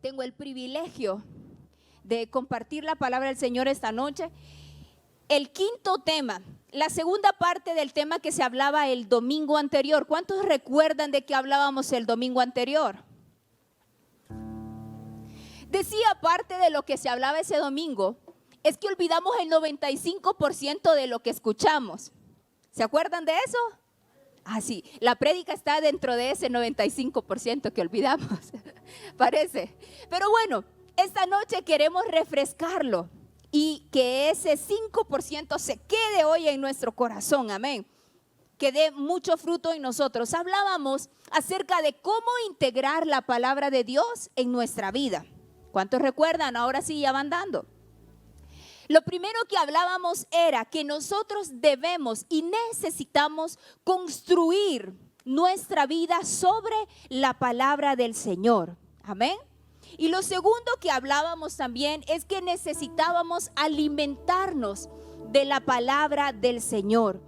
tengo el privilegio de compartir la palabra del Señor esta noche. El quinto tema, la segunda parte del tema que se hablaba el domingo anterior. ¿Cuántos recuerdan de qué hablábamos el domingo anterior? Decía, parte de lo que se hablaba ese domingo es que olvidamos el 95% de lo que escuchamos. ¿Se acuerdan de eso? Ah, sí, la prédica está dentro de ese 95% que olvidamos, parece. Pero bueno, esta noche queremos refrescarlo y que ese 5% se quede hoy en nuestro corazón, amén. Que dé mucho fruto en nosotros. Hablábamos acerca de cómo integrar la palabra de Dios en nuestra vida. ¿Cuántos recuerdan? Ahora sí ya van dando. Lo primero que hablábamos era que nosotros debemos y necesitamos construir nuestra vida sobre la palabra del Señor. Amén. Y lo segundo que hablábamos también es que necesitábamos alimentarnos de la palabra del Señor.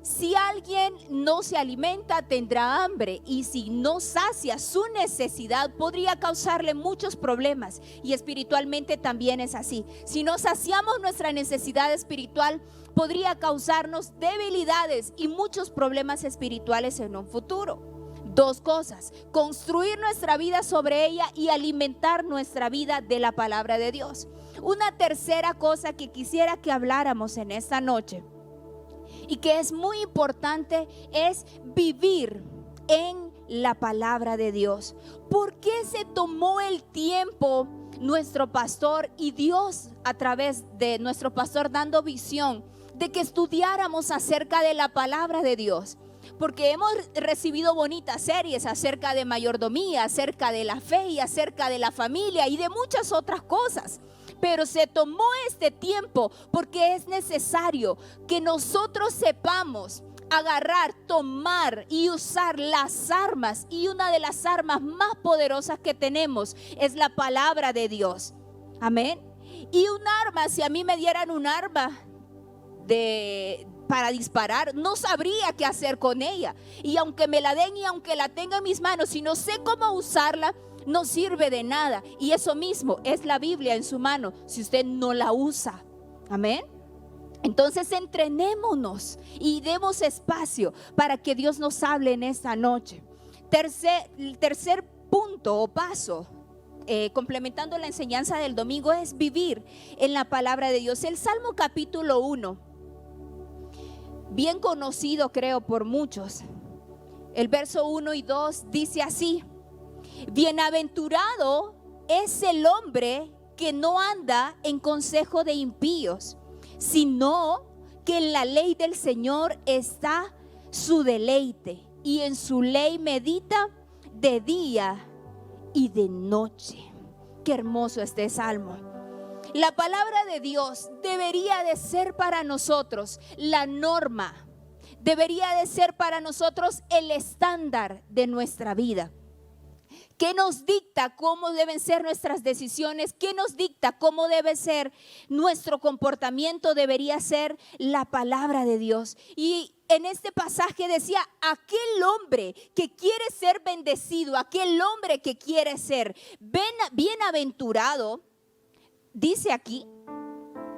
Si alguien no se alimenta, tendrá hambre, y si no sacia su necesidad, podría causarle muchos problemas. Y espiritualmente también es así. Si no saciamos nuestra necesidad espiritual, podría causarnos debilidades y muchos problemas espirituales en un futuro. Dos cosas: construir nuestra vida sobre ella y alimentar nuestra vida de la palabra de Dios. Una tercera cosa que quisiera que habláramos en esta noche, y que es muy importante, es vivir en la palabra de Dios. ¿Por qué se tomó el tiempo nuestro pastor y Dios a través de nuestro pastor dando visión de que estudiáramos acerca de la palabra de Dios? Porque hemos recibido bonitas series acerca de mayordomía, acerca de la fe y acerca de la familia y de muchas otras cosas. Pero se tomó este tiempo porque es necesario que nosotros sepamos agarrar, tomar y usar las armas. Y una de las armas más poderosas que tenemos es la palabra de Dios. Amén. Y un arma, si a mí me dieran un arma para disparar, no sabría qué hacer con ella. Y aunque me la den y aunque la tenga en mis manos, si no sé cómo usarla, no sirve de nada. Y eso mismo es la Biblia en su mano si usted no la usa. Amén. Entonces entrenémonos y demos espacio para que Dios nos hable en esta noche. Tercer punto o paso, complementando la enseñanza del domingo, es vivir en la palabra de Dios. El Salmo capítulo 1, bien conocido creo por muchos, el verso 1 y 2 dice así: bienaventurado es el hombre que no anda en consejo de impíos, sino que en la ley del Señor está su deleite, y en su ley medita de día y de noche. Qué hermoso este salmo. La palabra de Dios debería de ser para nosotros la norma, debería de ser para nosotros el estándar de nuestra vida. ¿Qué nos dicta cómo deben ser nuestras decisiones? ¿Qué nos dicta cómo debe ser nuestro comportamiento? Debería ser la palabra de Dios. Y en este pasaje decía: aquel hombre que quiere ser bendecido, aquel hombre que quiere ser bienaventurado, dice aquí,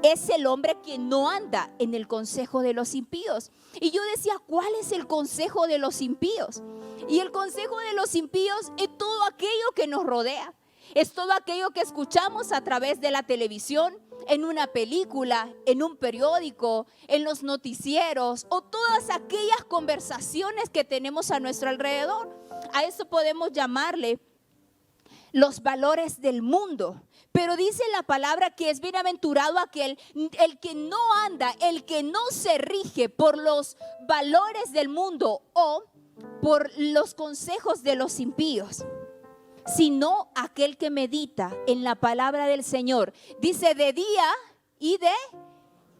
es el hombre que no anda en el consejo de los impíos. Y yo decía, ¿cuál es el consejo de los impíos? Y el consejo de los impíos es todo aquello que nos rodea. Es todo aquello que escuchamos a través de la televisión, en una película, en un periódico, en los noticieros, o todas aquellas conversaciones que tenemos a nuestro alrededor. A eso podemos llamarle los valores del mundo. Pero dice la palabra que es bienaventurado el que no anda, el que no se rige por los valores del mundo o por los consejos de los impíos, sino aquel que medita en la palabra del Señor. Dice de día y de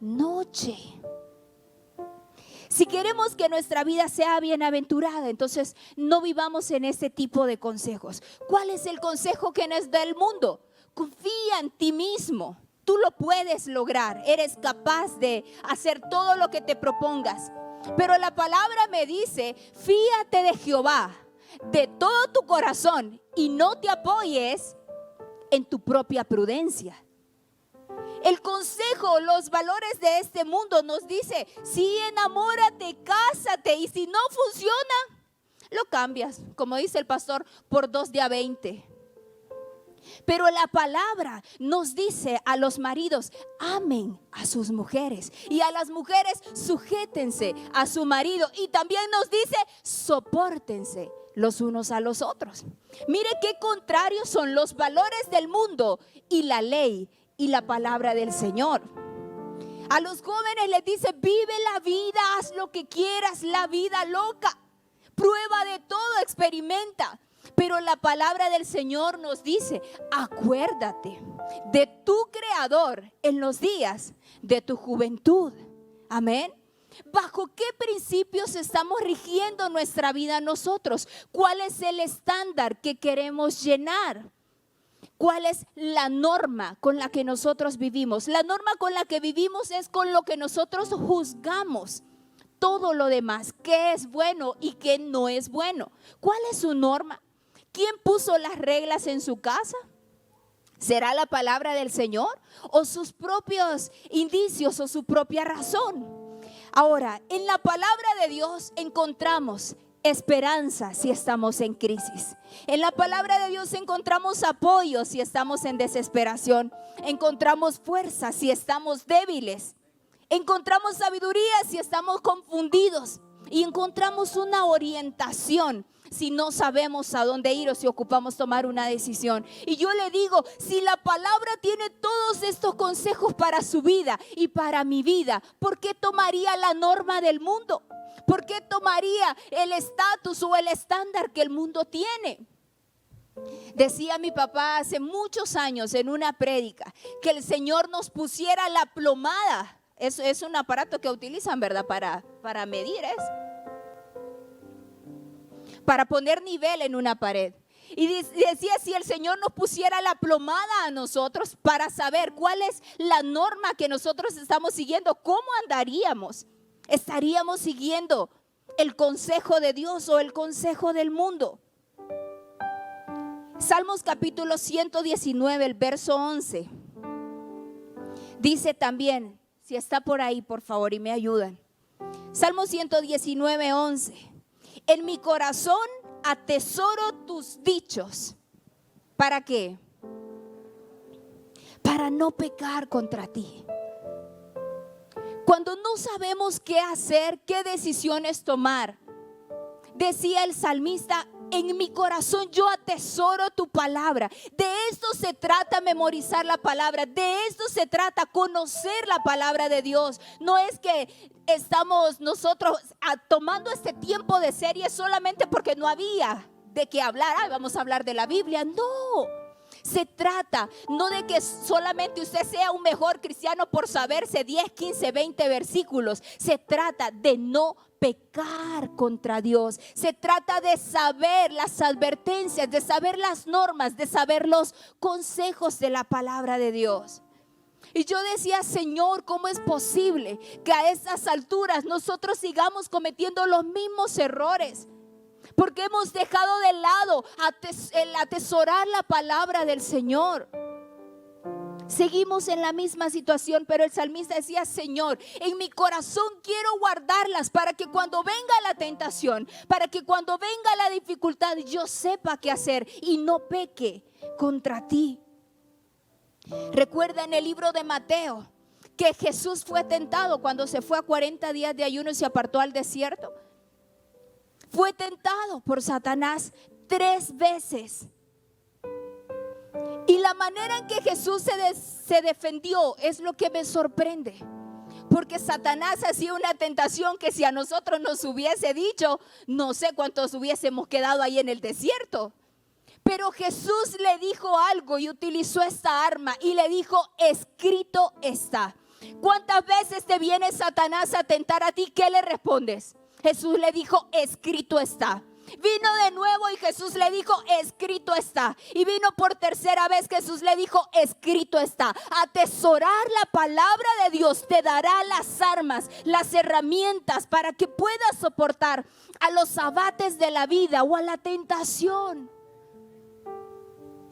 noche. Si queremos que nuestra vida sea bienaventurada, entonces no vivamos en este tipo de consejos. ¿Cuál es el consejo que nos da el mundo? Confía en ti mismo. Tú lo puedes lograr. Eres capaz de hacer todo lo que te propongas. Pero la palabra me dice: fíate de Jehová de todo tu corazón y no te apoyes en tu propia prudencia. El consejo, los valores de este mundo nos dice, sí, enamórate, cásate, y si no funciona, lo cambias, como dice el pastor, por 2 de a 20. Pero la palabra nos dice a los maridos, amen a sus mujeres, y a las mujeres sujétense a su marido, y también nos dice, sopórtense los unos a los otros. Mire qué contrarios son los valores del mundo y la ley y la palabra del Señor. A los jóvenes les dice, vive la vida, haz lo que quieras, la vida loca, prueba de todo, experimenta. Pero la palabra del Señor nos dice, acuérdate de tu Creador en los días de tu juventud. Amén. ¿Bajo qué principios estamos rigiendo nuestra vida nosotros? ¿Cuál es el estándar que queremos llenar? ¿Cuál es la norma con la que nosotros vivimos? La norma con la que vivimos es con lo que nosotros juzgamos todo lo demás, qué es bueno y qué no es bueno. ¿Cuál es su norma? ¿Quién puso las reglas en su casa? ¿Será la palabra del Señor o sus propios indicios o su propia razón? Ahora, en la palabra de Dios encontramos esperanza si estamos en crisis. En la palabra de Dios encontramos apoyo si estamos en desesperación. Encontramos fuerza si estamos débiles. Encontramos sabiduría si estamos confundidos. Y encontramos una orientación si no sabemos a dónde ir o si ocupamos tomar una decisión. Y yo le digo, si la palabra tiene todos estos consejos para su vida y para mi vida, ¿por qué tomaría la norma del mundo? ¿Por qué tomaría el estatus o el estándar que el mundo tiene? Decía mi papá hace muchos años en una prédica que el Señor nos pusiera la plomada. Eso es un aparato que utilizan, ¿verdad? Para medir para poner nivel en una pared. Y decía, si el Señor nos pusiera la plomada a nosotros para saber cuál es la norma que nosotros estamos siguiendo, ¿cómo andaríamos? ¿Estaríamos siguiendo el consejo de Dios o el consejo del mundo? Salmos capítulo 119, el verso 11. Dice también, si está por ahí, por favor, y me ayudan. Salmo 119, 11. En mi corazón atesoro tus dichos. ¿Para qué? Para no pecar contra ti. Cuando no sabemos qué hacer, qué decisiones tomar, decía el salmista, en mi corazón yo atesoro tu palabra. De esto se trata memorizar la palabra. De esto se trata conocer la palabra de Dios. No es que estamos nosotros tomando este tiempo de serie solamente porque no había de qué hablar. Ay, vamos a hablar de la Biblia. No. Se trata no de que solamente usted sea un mejor cristiano por saberse 10, 15, 20 versículos. Se trata de no pecar contra Dios. Se trata de saber las advertencias, de saber las normas, de saber los consejos de la palabra de Dios. Y yo decía, Señor, ¿cómo es posible que a estas alturas nosotros sigamos cometiendo los mismos errores? Porque hemos dejado de lado el atesorar la palabra del Señor. Seguimos en la misma situación, pero el salmista decía, Señor, en mi corazón quiero guardarlas para que cuando venga la tentación, para que cuando venga la dificultad, yo sepa qué hacer y no peque contra ti. Recuerda en el libro de Mateo que Jesús fue tentado cuando se fue a 40 días de ayuno y se apartó al desierto. Fue tentado por Satanás 3 veces. Y la manera en que Jesús se defendió es lo que me sorprende. Porque Satanás hacía una tentación que si a nosotros nos hubiese dicho, no sé cuántos hubiésemos quedado ahí en el desierto. Pero Jesús le dijo algo y utilizó esta arma y le dijo, escrito está. ¿Cuántas veces te viene Satanás a tentar a ti? ¿Qué le respondes? Jesús le dijo, escrito está. Vino de nuevo y Jesús le dijo, escrito está. Y vino por tercera vez, Jesús le dijo, escrito está. Atesorar la palabra de Dios te dará las armas, las herramientas para que puedas soportar a los abates de la vida o a la tentación.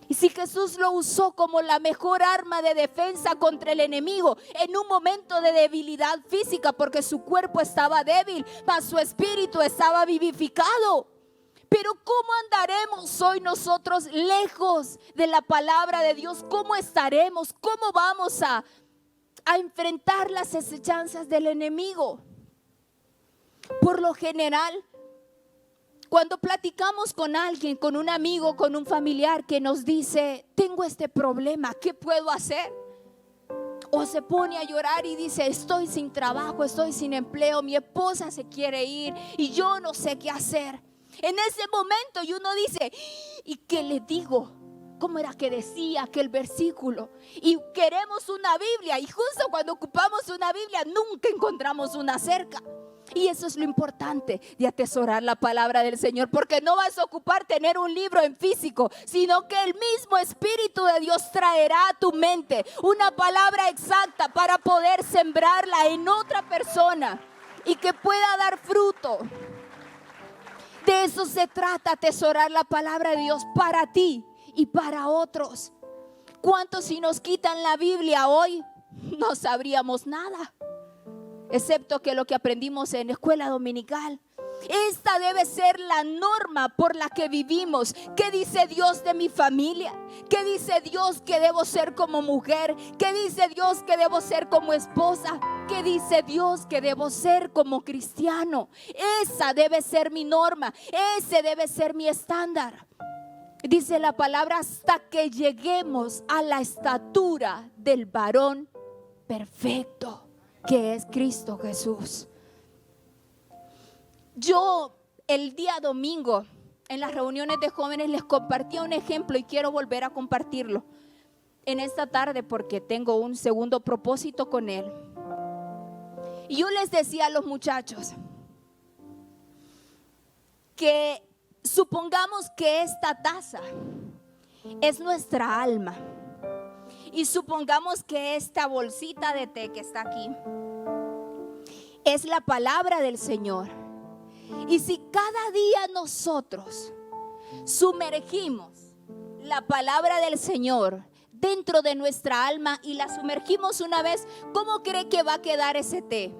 Y si Jesús lo usó como la mejor arma de defensa contra el enemigo en un momento de debilidad física, porque su cuerpo estaba débil, mas su espíritu estaba vivificado. Pero ¿cómo andaremos hoy nosotros lejos de la palabra de Dios? ¿Cómo estaremos? ¿Cómo vamos a enfrentar las acechanzas del enemigo? Por lo general, cuando platicamos con alguien, con un amigo, con un familiar que nos dice, tengo este problema, ¿qué puedo hacer? O se pone a llorar y dice, estoy sin trabajo, estoy sin empleo, mi esposa se quiere ir y yo no sé qué hacer. En ese momento y uno dice, ¿y qué le digo? ¿Cómo era que decía aquel versículo? Y queremos una Biblia y justo cuando ocupamos una Biblia nunca encontramos una cerca. Y eso es lo importante de atesorar la palabra del Señor, porque no vas a ocupar tener un libro en físico, sino que el mismo Espíritu de Dios traerá a tu mente una palabra exacta para poder sembrarla en otra persona y que pueda dar fruto. De eso se trata, atesorar la palabra de Dios para ti y para otros. ¿Cuántos si nos quitan la Biblia hoy no sabríamos nada? Excepto que lo que aprendimos en escuela dominical. Esta debe ser la norma por la que vivimos. ¿Qué dice Dios de mi familia? ¿Qué dice Dios que debo ser como mujer? ¿Qué dice Dios que debo ser como esposa? ¿Qué dice Dios que debo ser como cristiano? Esa debe ser mi norma. Ese debe ser mi estándar. Dice la palabra, hasta que lleguemos a la estatura del varón perfecto, que es Cristo Jesús. Yo el día domingo en las reuniones de jóvenes les compartía un ejemplo y quiero volver a compartirlo en esta tarde porque tengo un segundo propósito con él. Y yo les decía a los muchachos que supongamos que esta taza es nuestra alma. Y supongamos que esta bolsita de té que está aquí es la palabra del Señor. Y si cada día nosotros sumergimos la palabra del Señor dentro de nuestra alma y la sumergimos una vez, ¿cómo cree que va a quedar ese té?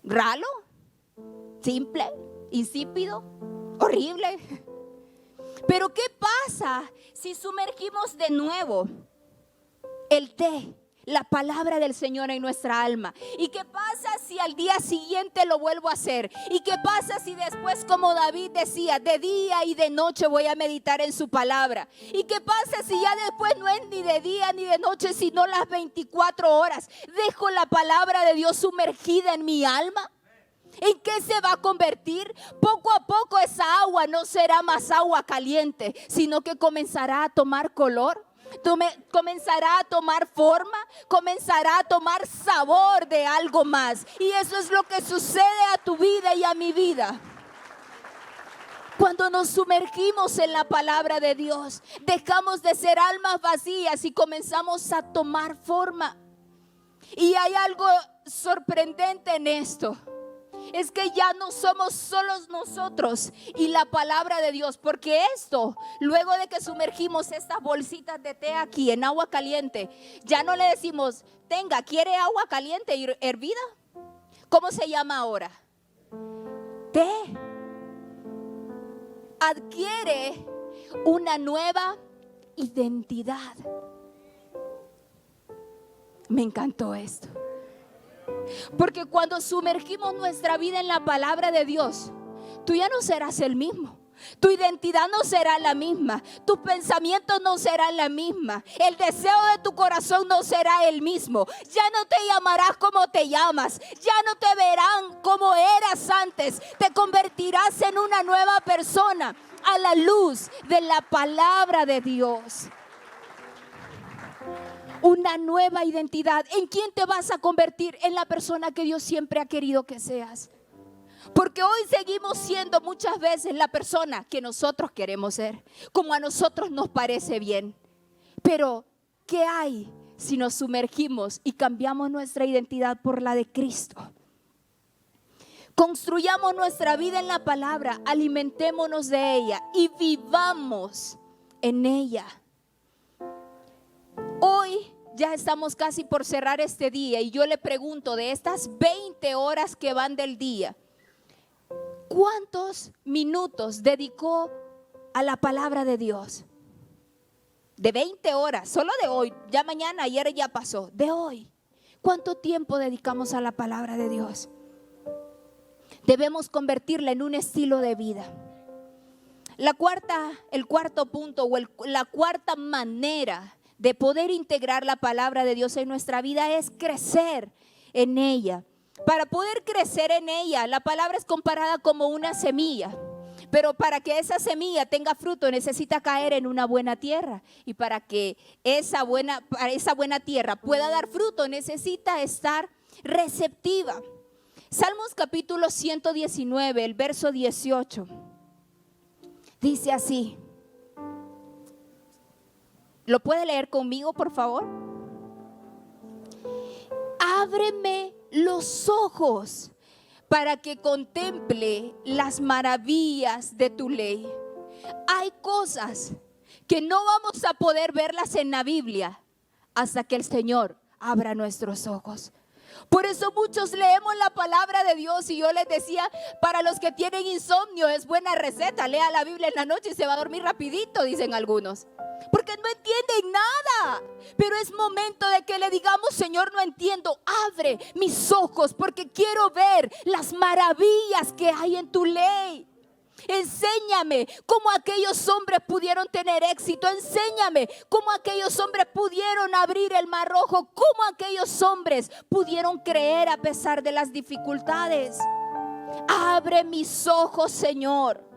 ¿Ralo? ¿Simple? ¿Insípido? ¿Horrible? Pero ¿qué pasa si sumergimos de nuevo el té, la palabra del Señor en nuestra alma? ¿Y qué pasa si al día siguiente lo vuelvo a hacer? ¿Y qué pasa si después, como David decía, de día y de noche voy a meditar en su palabra? ¿Y qué pasa si ya después no es ni de día ni de noche, sino las 24 horas? ¿Dejo la palabra de Dios sumergida en mi alma? ¿En qué se va a convertir? Poco a poco esa agua no será más agua caliente, sino que comenzará a tomar color, comenzará a tomar forma, comenzará a tomar sabor de algo más. Y eso es lo que sucede a tu vida y a mi vida. Cuando nos sumergimos en la palabra de Dios, dejamos de ser almas vacías y comenzamos a tomar forma. Y hay algo sorprendente en esto. Es que ya no somos solos nosotros y la palabra de Dios, porque esto, luego de que sumergimos estas bolsitas de té aquí en agua caliente, ya no le decimos, tenga, ¿quiere agua caliente y hervida? ¿Cómo se llama ahora? Té. Adquiere una nueva identidad. Me encantó esto. Porque cuando sumergimos nuestra vida en la palabra de Dios, tú ya no serás el mismo. Tu identidad no será la misma. Tus pensamientos no serán la misma. El deseo de tu corazón no será el mismo. Ya no te llamarás como te llamas. Ya no te verán como eras antes. Te convertirás en una nueva persona a la luz de la palabra de Dios. Una nueva identidad. ¿En quién te vas a convertir? En la persona que Dios siempre ha querido que seas. Porque hoy seguimos siendo muchas veces la persona que nosotros queremos ser, como a nosotros nos parece bien. Pero, ¿qué hay si nos sumergimos y cambiamos nuestra identidad por la de Cristo? Construyamos nuestra vida en la palabra, alimentémonos de ella y vivamos en ella. Hoy ya estamos casi por cerrar este día y yo le pregunto, de estas 20 horas que van del día, ¿cuántos minutos dedicó a la palabra de Dios? De 20 horas, solo de hoy, ya mañana, ayer ya pasó, de hoy. ¿Cuánto tiempo dedicamos a la palabra de Dios? Debemos convertirla en un estilo de vida. El cuarto punto o la cuarta manera de poder integrar la palabra de Dios en nuestra vida es crecer en ella. Para poder crecer en ella, la palabra es comparada como una semilla. Pero para que esa semilla tenga fruto necesita caer en una buena tierra. Y para que esa buena tierra pueda dar fruto necesita estar receptiva. Salmos capítulo 119, el verso 18. Dice así. ¿Lo puede leer conmigo, por favor? Ábreme los ojos para que contemple las maravillas de tu ley. Hay cosas que no vamos a poder verlas en la Biblia hasta que el Señor abra nuestros ojos. Por eso muchos leemos la palabra de Dios y yo les decía, para los que tienen insomnio es buena receta, lea la Biblia en la noche y se va a dormir rapidito, dicen algunos. Porque no entienden nada, pero es momento de que le digamos, Señor, no entiendo, abre mis ojos porque quiero ver las maravillas que hay en tu ley. Enséñame cómo aquellos hombres pudieron tener éxito. Enséñame cómo aquellos hombres pudieron abrir el mar rojo. Cómo aquellos hombres pudieron creer a pesar de las dificultades. Abre mis ojos, Señor.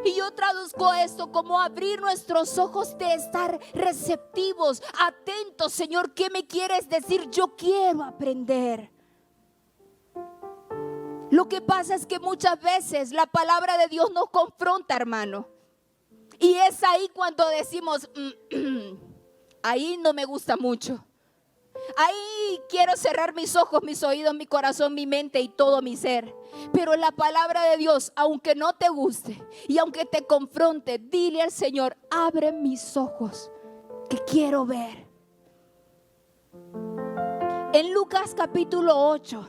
Y yo traduzco esto como abrir nuestros ojos de estar receptivos, atentos. Señor, ¿qué me quieres decir? Yo quiero aprender. Lo que pasa es que muchas veces la palabra de Dios nos confronta, hermano. Y es ahí cuando decimos, ahí no me gusta mucho. Ahí quiero cerrar mis ojos, mis oídos, mi corazón, mi mente y todo mi ser. Pero la palabra de Dios, aunque no te guste y aunque te confronte, dile al Señor, abre mis ojos, que quiero ver. En Lucas capítulo 8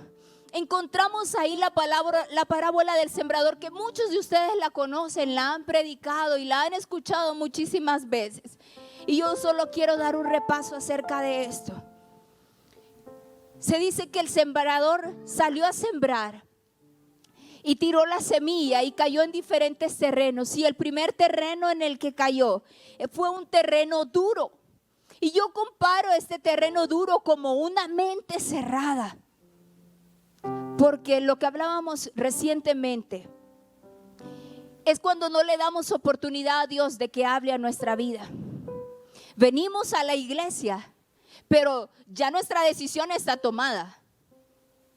encontramos ahí la parábola del sembrador, que muchos de ustedes la conocen, la han predicado y la han escuchado muchísimas veces. Y yo solo quiero dar un repaso acerca de esto. Se dice que el sembrador salió a sembrar y tiró la semilla y cayó en diferentes terrenos. Y el primer terreno en el que cayó fue un terreno duro. Y yo comparo este terreno duro como una mente cerrada. Porque lo que hablábamos recientemente es cuando no le damos oportunidad a Dios de que hable a nuestra vida. Venimos a la iglesia, pero ya nuestra decisión está tomada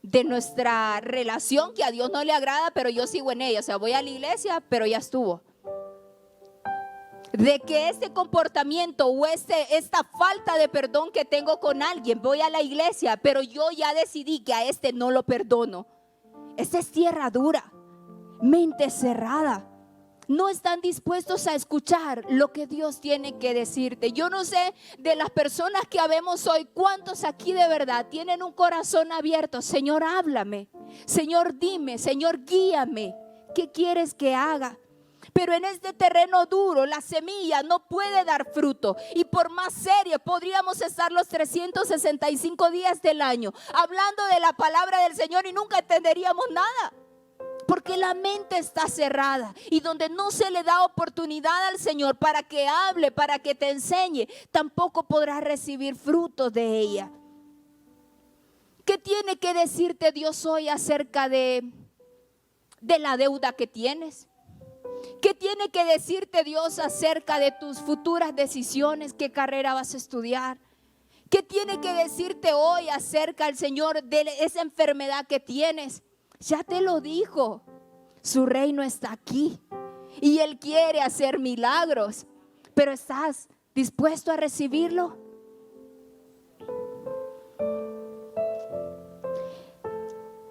de nuestra relación que a Dios no le agrada, pero yo sigo en ella. O sea, voy a la iglesia, pero ya estuvo. De que este comportamiento o esta falta de perdón que tengo con alguien, voy a la iglesia, pero yo ya decidí que a este no lo perdono. Esta es tierra dura, mente cerrada. No están dispuestos a escuchar lo que Dios tiene que decirte. Yo no sé de las personas que habemos hoy, cuántos aquí de verdad tienen un corazón abierto. Señor, háblame. Señor, dime. Señor, guíame. ¿Qué quieres que haga? Pero en este terreno duro la semilla no puede dar fruto. Y por más serio podríamos estar los 365 días del año hablando de la palabra del Señor y nunca entenderíamos nada. Porque la mente está cerrada y donde no se le da oportunidad al Señor para que hable, para que te enseñe, tampoco podrás recibir frutos de ella. ¿Qué tiene que decirte Dios hoy acerca de la deuda que tienes? ¿Qué tiene que decirte Dios acerca de tus futuras decisiones? ¿Qué carrera vas a estudiar? ¿Qué tiene que decirte hoy acerca el Señor de esa enfermedad que tienes? Ya te lo dijo, su reino está aquí y Él quiere hacer milagros, pero ¿estás dispuesto a recibirlo?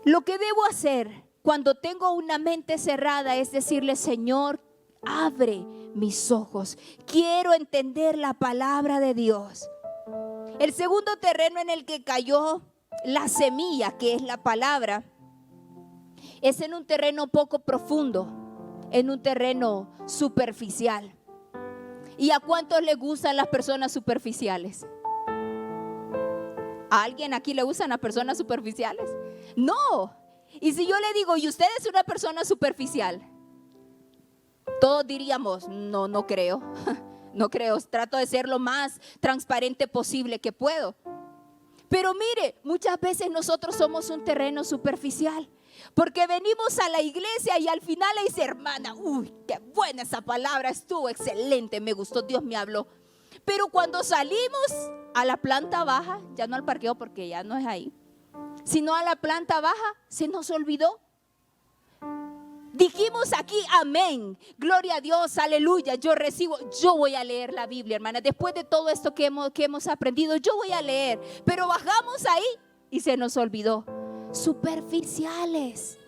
Lo que debo hacer cuando tengo una mente cerrada es decirle: Señor, abre mis ojos. Quiero entender la palabra de Dios. El segundo terreno en el que cayó la semilla, que es la palabra, es en un terreno poco profundo, en un terreno superficial. ¿Y a cuántos le gustan las personas superficiales? ¿A alguien aquí le gustan las personas superficiales? No. Y si yo le digo: ¿y usted es una persona superficial? Todos diríamos: no, no creo. No creo, trato de ser lo más transparente posible que puedo. Pero mire, muchas veces nosotros somos un terreno superficial, porque venimos a la iglesia y al final le dice: hermana, uy, qué buena esa palabra, estuvo excelente, me gustó, Dios me habló. Pero cuando salimos a la planta baja, ya no al parqueo porque ya no es ahí, sino a la planta baja, se nos olvidó. Dijimos aquí amén, gloria a Dios, aleluya, yo recibo, yo voy a leer la Biblia, hermana. Después de todo esto que hemos aprendido, yo voy a leer. Pero bajamos ahí y se nos olvidó. Superficiales,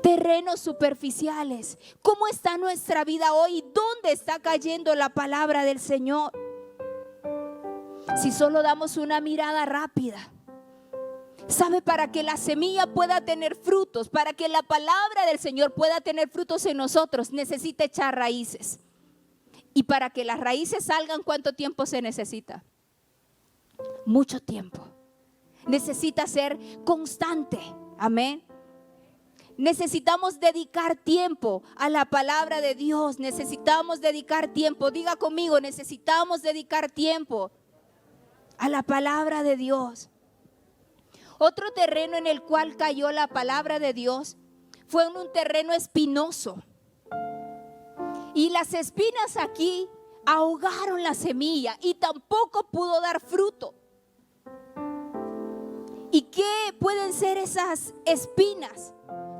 terrenos superficiales. ¿Cómo está nuestra vida hoy? ¿Dónde está cayendo la palabra del Señor? Si solo damos una mirada rápida. ¿Sabe? Para que la semilla pueda tener frutos, para que la palabra del Señor pueda tener frutos en nosotros, necesita echar raíces. Y para que las raíces salgan, ¿cuánto tiempo se necesita? Mucho tiempo. Necesita ser constante. Amén. Necesitamos dedicar tiempo a la palabra de Dios. Necesitamos dedicar tiempo. Diga conmigo: necesitamos dedicar tiempo a la palabra de Dios. Otro terreno en el cual cayó la palabra de Dios fue en un terreno espinoso. Y las espinas aquí ahogaron la semilla y tampoco pudo dar fruto. ¿Y qué pueden ser esas espinas?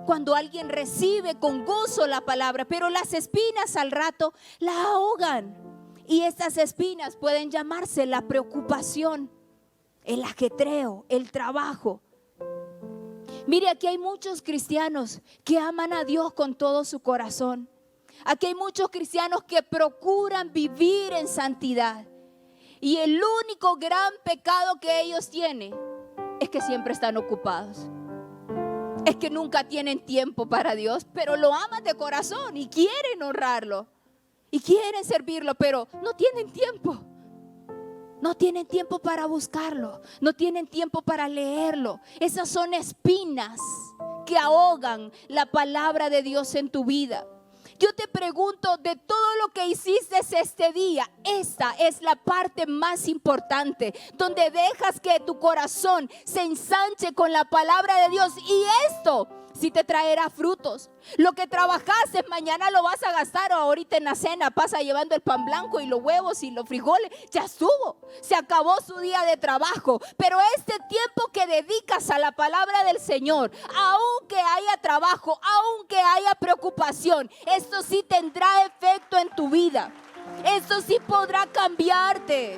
Cuando alguien recibe con gozo la palabra, pero las espinas al rato la ahogan. Y estas espinas pueden llamarse la preocupación, el ajetreo, el trabajo. Mire, aquí hay muchos cristianos que aman a Dios con todo su corazón. Aquí hay muchos cristianos que procuran vivir en santidad. Y el único gran pecado que ellos tienen es que siempre están ocupados. Es que nunca tienen tiempo para Dios, pero lo aman de corazón y quieren honrarlo y quieren servirlo, pero no tienen tiempo. No tienen tiempo para buscarlo, no tienen tiempo para leerlo. Esas son espinas que ahogan la palabra de Dios en tu vida. Yo te pregunto, de todo lo que hiciste este día, esta es la parte más importante, donde dejas que tu corazón se ensanche con la palabra de Dios, y esto sí te traerá frutos. Lo que trabajaste mañana lo vas a gastar, o ahorita en la cena pasa llevando el pan blanco y los huevos y los frijoles. Ya estuvo, se acabó su día de trabajo. Pero este tiempo que dedicas a la palabra del Señor, aunque haya trabajo, aunque haya preocupación, esto sí tendrá efecto en tu vida. Esto sí podrá cambiarte.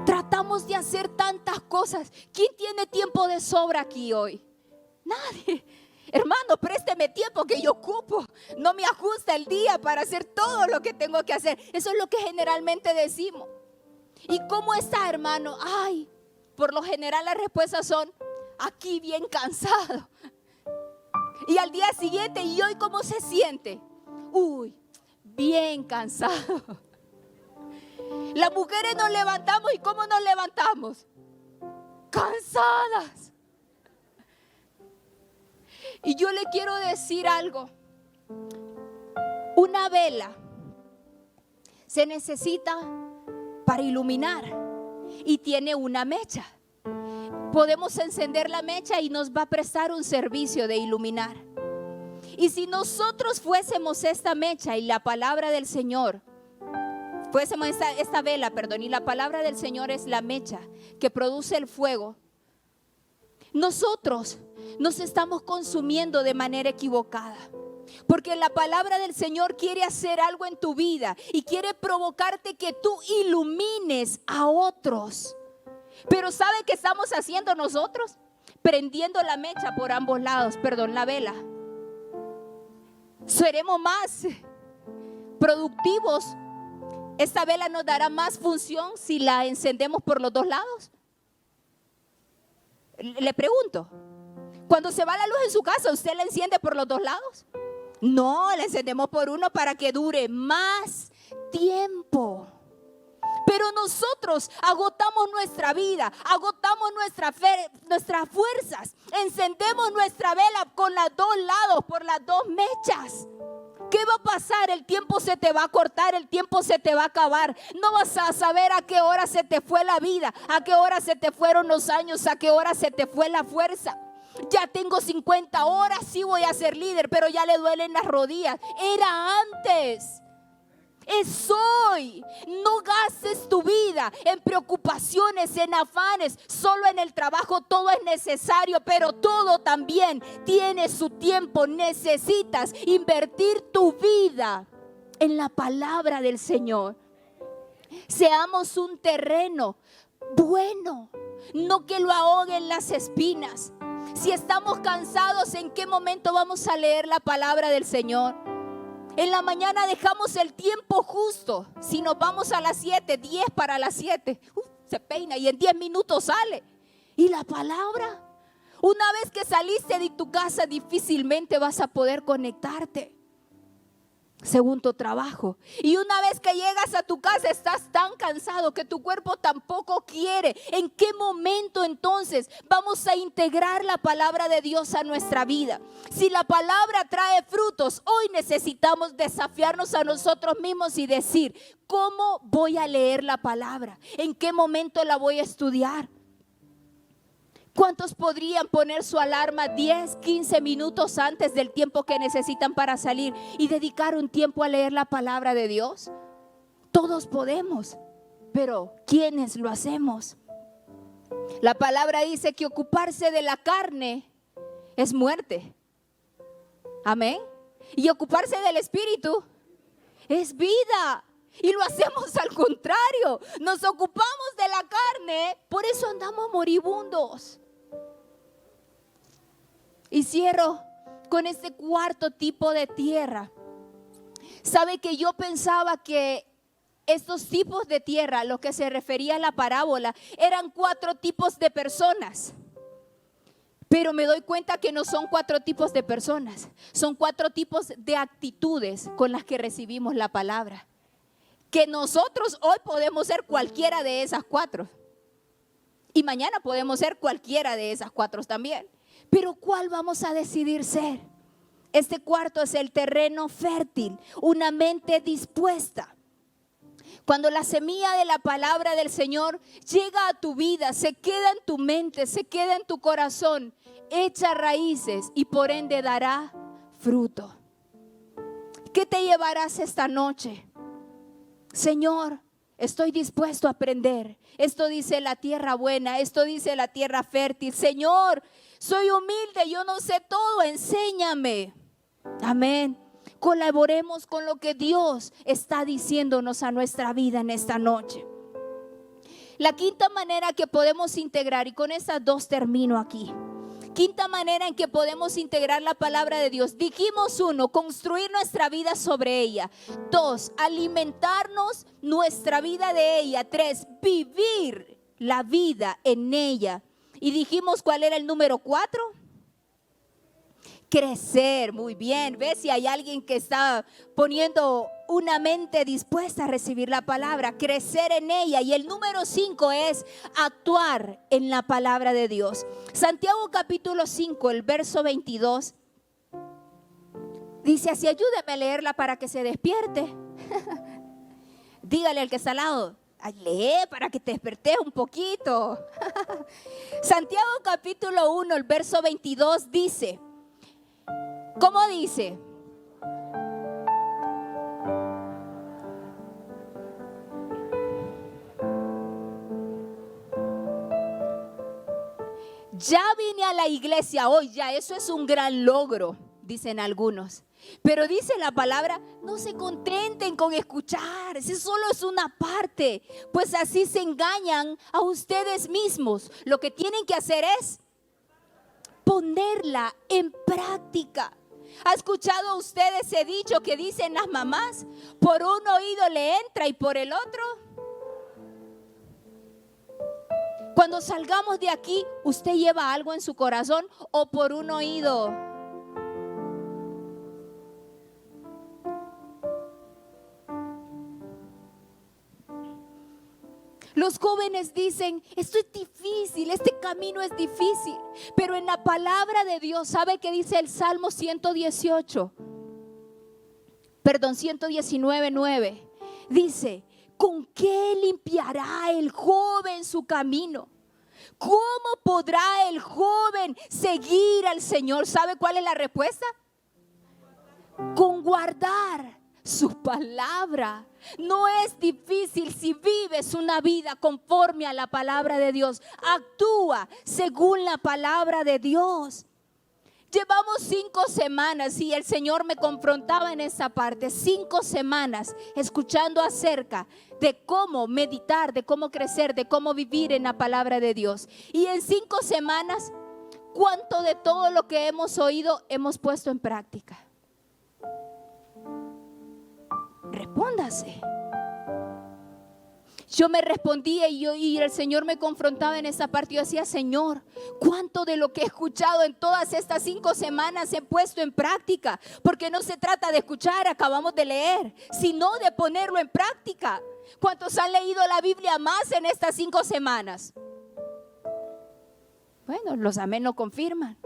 Tratamos de hacer tantas cosas. ¿Quién tiene tiempo de sobra aquí hoy? Nadie. Hermano, présteme tiempo que yo ocupo. No me ajusta el día para hacer todo lo que tengo que hacer. Eso es lo que generalmente decimos. ¿Y cómo está, hermano? Ay, por lo general las respuestas son: aquí bien cansado. Y al día siguiente: ¿y hoy cómo se siente? Uy, bien cansado. Las mujeres nos levantamos, ¿y cómo nos levantamos? Cansadas. Y yo le quiero decir algo. Una vela se necesita para iluminar y tiene una mecha. Podemos encender la mecha y nos va a prestar un servicio de iluminar. Y si nosotros fuésemos esta mecha y la palabra del Señor, fuésemos esta vela, y la palabra del Señor es la mecha que produce el fuego, nosotros nos estamos consumiendo de manera equivocada. Porque la palabra del Señor quiere hacer algo en tu vida y quiere provocarte que tú ilumines a otros. Pero ¿sabe qué estamos haciendo nosotros? Prendiendo la mecha por ambos lados, la vela. Seremos más productivos. Esta vela nos dará más función si la encendemos por los dos lados. Le pregunto, cuando se va la luz en su casa, ¿usted la enciende por los dos lados? No, la encendemos por uno para que dure más tiempo. Pero nosotros agotamos nuestra vida, agotamos nuestras fuerzas, encendemos nuestra vela con los dos lados, por las dos mechas. ¿Qué va a pasar? El tiempo se te va a cortar, el tiempo se te va a acabar. No vas a saber a qué hora se te fue la vida, a qué hora se te fueron los años, a qué hora se te fue la fuerza. Ya tengo 50 horas, sí voy a ser líder, pero ya le duelen las rodillas. Era antes. Es hoy. No gastes tu vida en preocupaciones, en afanes. Solo en el trabajo todo es necesario, pero todo también tiene su tiempo. Necesitas invertir tu vida en la palabra del Señor. Seamos un terreno bueno, no que lo ahoguen las espinas. Si estamos cansados, ¿en qué momento vamos a leer la palabra del Señor? En la mañana dejamos el tiempo justo. Si nos vamos a las 7, 10 para las 7, se peina y en 10 minutos sale. ¿Y la palabra? Una vez que saliste de tu casa, difícilmente vas a poder conectarte según tu trabajo. Y una vez que llegas a tu casa, estás tan cansado que tu cuerpo tampoco quiere. ¿En qué momento entonces vamos a integrar la palabra de Dios a nuestra vida? Si la palabra trae frutos, hoy necesitamos desafiarnos a nosotros mismos y decir, ¿cómo voy a leer la palabra? ¿En qué momento la voy a estudiar? ¿Cuántos podrían poner su alarma 10, 15 minutos antes del tiempo que necesitan para salir y dedicar un tiempo a leer la palabra de Dios? Todos podemos, pero ¿quiénes lo hacemos? La palabra dice que ocuparse de la carne es muerte. Amén. Y ocuparse del espíritu es vida. Y lo hacemos al contrario. Nos ocupamos de la carne, por eso andamos moribundos. Y cierro con este cuarto tipo de tierra. Sabe que yo pensaba que estos tipos de tierra, a lo que se refería a la parábola, eran 4 tipos de personas. Pero me doy cuenta que no son 4 tipos de personas. Son 4 tipos de actitudes con las que recibimos la palabra. Que nosotros hoy podemos ser cualquiera de esas 4. Y mañana podemos ser cualquiera de esas 4 también. Pero ¿cuál vamos a decidir ser? Este cuarto es el terreno fértil, una mente dispuesta. Cuando la semilla de la palabra del Señor llega a tu vida, se queda en tu mente, se queda en tu corazón, echa raíces y por ende dará fruto. ¿Qué te llevarás esta noche? Señor, estoy dispuesto a aprender. Esto dice la tierra buena, esto dice la tierra fértil. Señor, soy humilde, yo no sé todo, enséñame. Amén. Colaboremos con lo que Dios está diciéndonos a nuestra vida en esta noche. La quinta manera que podemos integrar, y con estas 2 termino aquí. Quinta manera en que podemos integrar la palabra de Dios. Dijimos 1, construir nuestra vida sobre ella. 2, alimentarnos nuestra vida de ella. 3, vivir la vida en ella. Y dijimos, ¿cuál era el número 4? Crecer. Muy bien. ¿Ves? Si hay alguien que está poniendo una mente dispuesta a recibir la palabra, crecer en ella. Y el número 5 es actuar en la palabra de Dios. Santiago capítulo 5, el verso 22. Dice así, ayúdame a leerla para que se despierte. Dígale al que está al lado, lee para que te despertes un poquito. Santiago capítulo 1, el verso 22 dice, ¿cómo dice? Ya vine a la iglesia hoy, ya eso es un gran logro. dicen algunos. Pero dice la palabra, no se contenten con escuchar, ese solo es una parte, pues así se engañan a ustedes mismos. Lo que tienen que hacer es ponerla en práctica. ¿Ha escuchado usted ese dicho que dicen las mamás? Por un oído le entra y por el otro. Cuando salgamos de aquí, ¿usted lleva algo en su corazón o por un oído? Los jóvenes dicen, esto es difícil, este camino es difícil. Pero en la palabra de Dios, ¿sabe qué dice el Salmo 119:9? Dice, ¿con qué limpiará el joven su camino? ¿Cómo podrá el joven seguir al Señor? ¿Sabe cuál es la respuesta? Con guardar su palabra. No es difícil si vives una vida conforme a la palabra de Dios. Actúa según la palabra de Dios. Llevamos 5 semanas y el Señor me confrontaba en esa parte. 5 semanas escuchando acerca de cómo meditar, de cómo crecer, de cómo vivir en la palabra de Dios. Y en 5 semanas, ¿cuánto de todo lo que hemos oído hemos puesto en práctica? Respóndase. Yo me respondía y el Señor me confrontaba en esa parte. Yo decía, Señor, ¿cuánto de lo que he escuchado en todas estas 5 semanas he puesto en práctica? Porque no se trata de escuchar, acabamos de leer, sino de ponerlo en práctica. ¿Cuántos han leído la Biblia más en estas 5 semanas? Bueno, los amén lo confirman.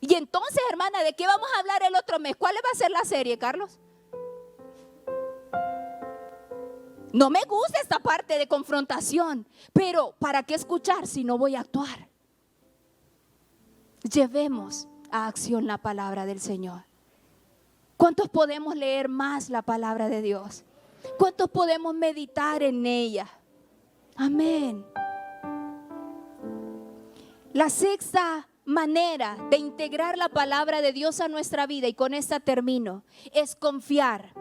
Y entonces, hermana, ¿de qué vamos a hablar el otro mes? ¿Cuál va a ser la serie, Carlos? No me gusta esta parte de confrontación, pero ¿para qué escuchar si no voy a actuar? Llevemos a acción la palabra del Señor. ¿Cuántos podemos leer más la palabra de Dios? ¿Cuántos podemos meditar en ella? Amén. La sexta manera de integrar la palabra de Dios a nuestra vida, y con esta termino, es confiar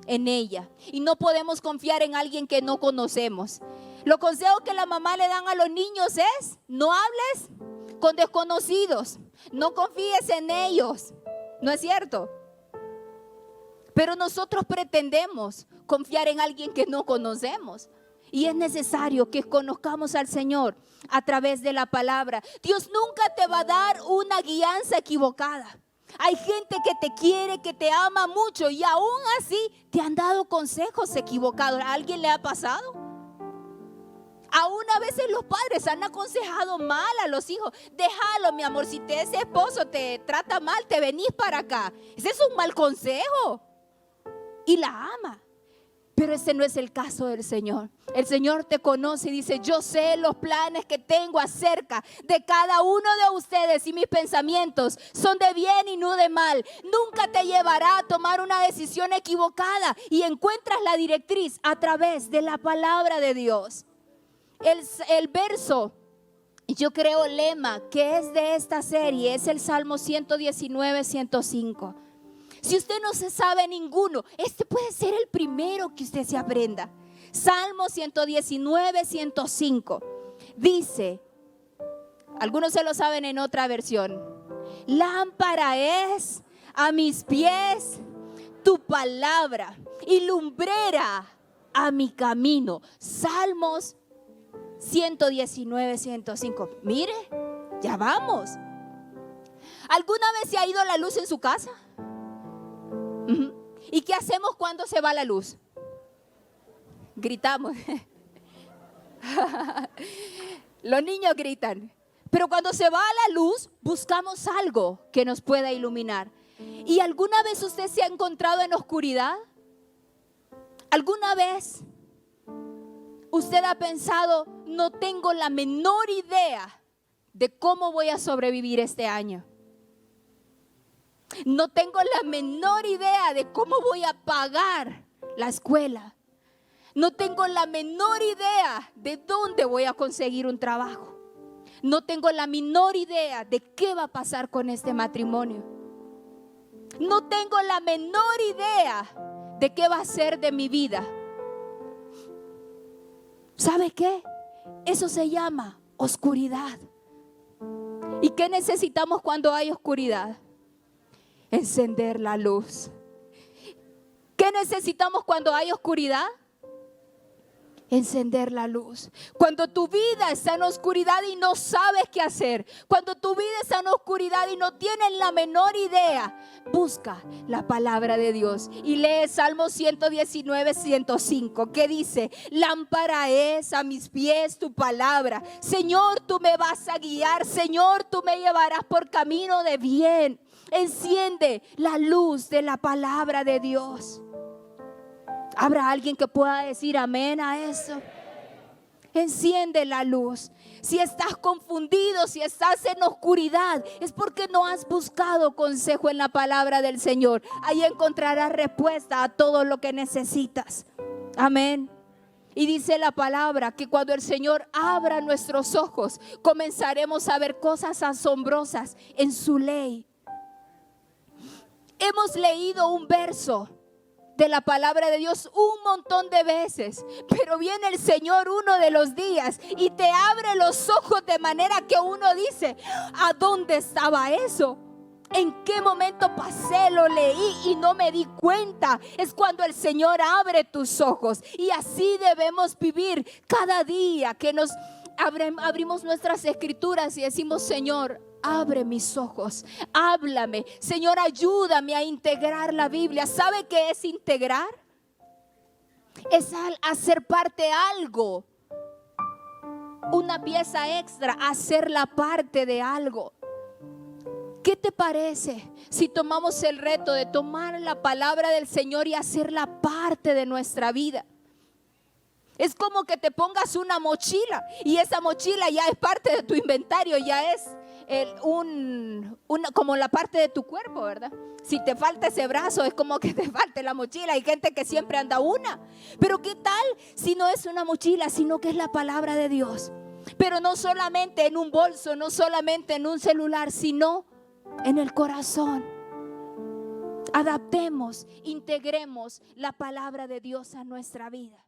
en ella. Y no podemos confiar en alguien que no conocemos. Los consejos que la mamá le dan a los niños es: no hables con desconocidos, no confíes en ellos. ¿No es cierto? Pero nosotros pretendemos confiar en alguien que no conocemos. Y es necesario que conozcamos al Señor a través de la palabra. Dios nunca te va a dar una guianza equivocada. Hay gente que te quiere, que te ama mucho, y aún así te han dado consejos equivocados. ¿A alguien le ha pasado? Aún a veces los padres han aconsejado mal a los hijos. Déjalo, mi amor, si ese esposo te trata mal, te venís para acá. Ese es un mal consejo. Y la ama. Pero ese no es el caso del Señor. El Señor te conoce y dice: yo sé los planes que tengo acerca de cada uno de ustedes, y mis pensamientos son de bien y no de mal. Nunca te llevará a tomar una decisión equivocada, y encuentras la directriz a través de la palabra de Dios. El verso, yo creo, lema que es de esta serie es el Salmo 119:105. Si usted no se sabe ninguno, este puede ser el primero que usted se aprenda. Salmo 119:105. Dice, algunos se lo saben en otra versión: lámpara es a mis pies tu palabra y lumbrera a mi camino. Salmos 119:105. Mire, ya vamos. ¿Alguna vez se ha ido la luz en su casa? ¿Y qué hacemos cuando se va la luz? Gritamos. Los niños gritan. Pero cuando se va la luz, buscamos algo que nos pueda iluminar. ¿Y alguna vez usted se ha encontrado en oscuridad? ¿Alguna vez usted ha pensado: no tengo la menor idea de cómo voy a sobrevivir este año? No tengo la menor idea de cómo voy a pagar la escuela. No tengo la menor idea de dónde voy a conseguir un trabajo. No tengo la menor idea de qué va a pasar con este matrimonio. No tengo la menor idea de qué va a ser de mi vida. ¿Sabe qué? Eso se llama oscuridad. ¿Y qué necesitamos cuando hay oscuridad? Encender la luz. ¿Qué necesitamos cuando hay oscuridad? Encender la luz. Cuando tu vida está en oscuridad y no sabes qué hacer, cuando tu vida está en oscuridad y no tienes la menor idea, busca la palabra de Dios y lee Salmo 119, 105, que dice: lámpara es a mis pies tu palabra. Señor, tú me vas a guiar. Señor, tú me llevarás por camino de bien. Enciende la luz de la palabra de Dios. ¿Habrá alguien que pueda decir amén a eso? Enciende la luz. Si estás confundido, si estás en oscuridad, es porque no has buscado consejo en la palabra del Señor. Ahí encontrarás respuesta a todo lo que necesitas. Amén. Y dice la palabra que cuando el Señor abra nuestros ojos, comenzaremos a ver cosas asombrosas en su ley. Hemos leído un verso de la palabra de Dios un montón de veces, pero viene el Señor uno de los días y te abre los ojos de manera que uno dice: ¿a dónde estaba eso? ¿En qué momento pasé, lo leí y no me di cuenta? Es cuando el Señor abre tus ojos, y así debemos vivir cada día que nos abrimos nuestras escrituras y decimos: Señor, abre mis ojos, háblame. Señor, ayúdame a integrar la Biblia. ¿Sabe qué es integrar? Es hacer parte de algo, una pieza extra, hacerla parte de algo. ¿Qué te parece si tomamos el reto de tomar la palabra del Señor y hacerla parte de nuestra vida? Es como que te pongas una mochila y esa mochila ya es parte de tu inventario, ya es como la parte de tu cuerpo, ¿verdad? Si te falta ese brazo, es como que te falte la mochila. Hay gente que siempre anda una. Pero ¿qué tal si no es una mochila, sino que es la palabra de Dios? Pero no solamente en un bolso, no solamente en un celular, sino en el corazón. Adaptemos, integremos la palabra de Dios a nuestra vida.